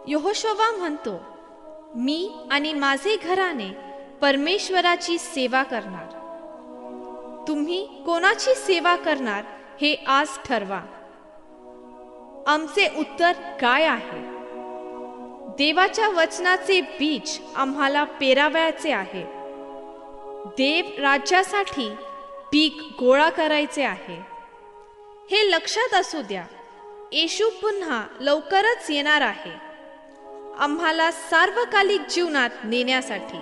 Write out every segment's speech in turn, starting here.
यहोशुवा म्हणतो, मी आणि माझे घराणे परमेश्वराची सेवा करणार. तुम्ही कोणाची सेवा करणार हे आज ठरवा. आमचे उत्तर काय आहे? देवाच्या वचनाचे बीज आम्हाला पेरावयाचे आहे. देव राज्यासाठी पीक गोळा करायचे आहे. हे लक्षात असू द्या, येशू पुन्हा लवकरच येणार आहे आम्हाला सार्वकालिक जीवनात नेण्यासाठी.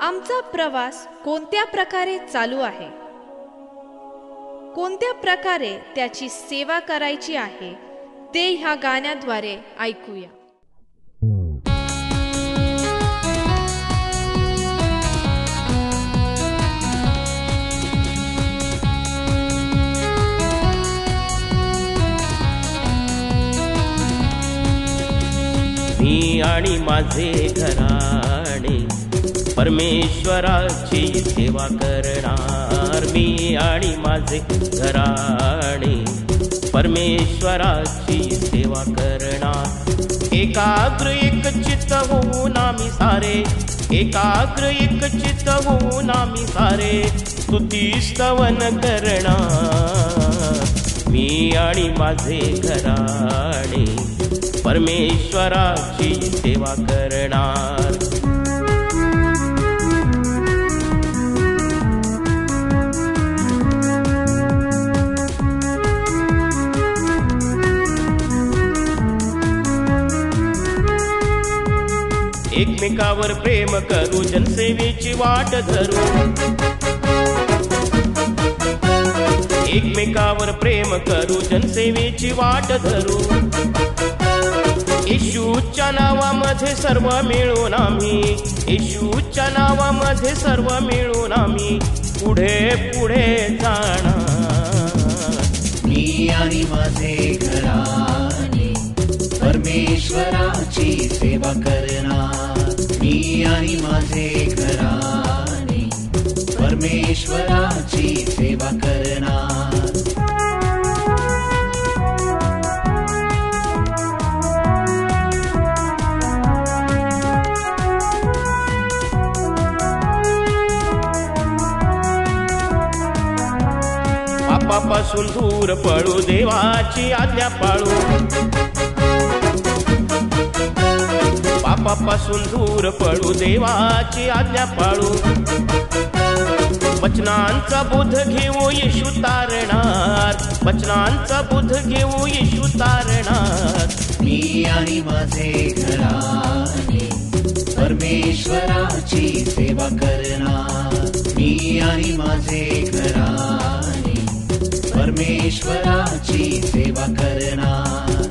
आमचा प्रवास कोणत्या प्रकारे चालू आहे? कोणत्या प्रकारे त्याची सेवा करायची आहे ते ह्या गाण्याद्वारे ऐकूया. मी आणि माझे घराणे परमेश्वराची सेवा करणार. मी आणि माझे घराणे परमेश्वराची सेवा करणार. एकाग्र एकचित्त होऊन आम्ही सारे, एकाग्र एकचित्त होऊन आम्ही सारे स्तुती स्तवन करणार. मी आणि माझे घराणे परमेश्वराची सेवा करणार. एकमेकावर प्रेम करू, जनसेवेची वाट धरू. एकमेकावर प्रेम करू, जनसेवेची वाट धरू. येशूच्या नावामध्ये सर्व मिळून आम्ही, येशूच्या नावामध्ये सर्व मिळून आम्ही पुढे पुढे जाणार. मी आणि माझे घराणे परमेश्वराची सेवा करणार. मी आणि माझे घराणे परमेश्वराची सेवा करणार. पापापासून दूर पळू, देवाची आज्ञा पाळू. पापापासून दूर पळू, देवाची आज्ञा पाळू. वचनांचा बुध घेऊ, येशू तारणार. वचनांचा बुध घेऊ, येशू तारणार. मी आणि माझे घराणे परमेश्वराची सेवा करणार. मी आणि माझे घराणे परमेश्वराची सेवा करणार.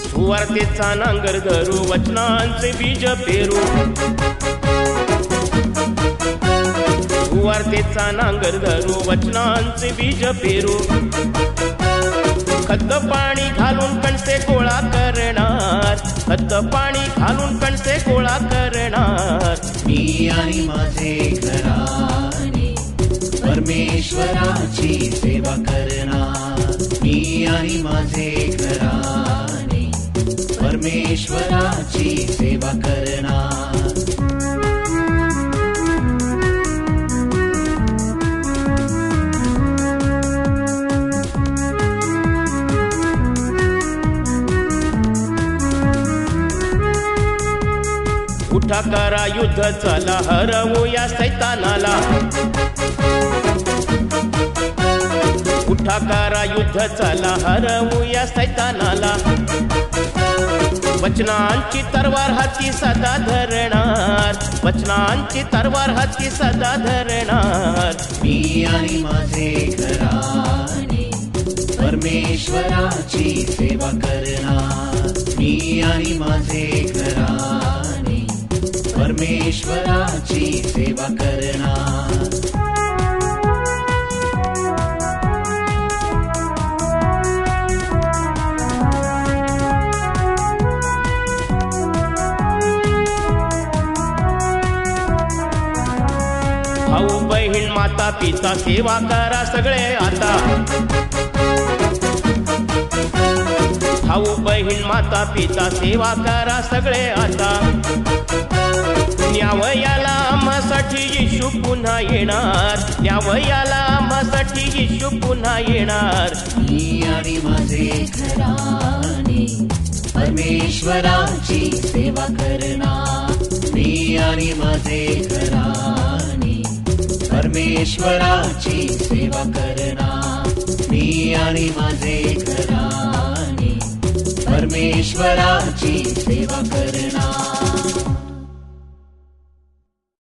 सुवार्तेचा नांगर धरू, वचनांचे बीज पेरू. सुवार्तेचा नांगर धरू, वचनांचे बीज पेरू. खत पाणी घालून कणसे गोळा करणार. खत पाणी घालून कणसे गोळा करणार. मी आणि माझे घराणे परमेश्वराची सेवा करणार. मी आणि माझे घराणे परमेश्वराची सेवा करणार. उठा करा युद्ध चला, हरवूया सैतानाला. उठा करा युद्ध चला, हरवूया सैतानाला. वचनांची तरवार हाती सदा धरणार. वचनांची तरवार हाती सदा धरणार. मी आणि माझे घराणे परमेश्वराची सेवा करणार. मी आणि माझे घराणे परमेश्वराची सेवा करणार. बहीण माता पिता सेवा करा सगळे आता भाऊ बहीण माता पिता सेवा करा सगळे आता न्यावयाला आम्हासाठी येशू पुन्हा येणार न्यावयाला आम्हासाठी येशू पुन्हा येणार मी आणि माझे घराणे परमेश्वराची सेवा करणार मी आणि माझे घराणे परमेश्वराची सेवा करणार मी आणि माझे घराणे परमेश्वराची सेवा करणार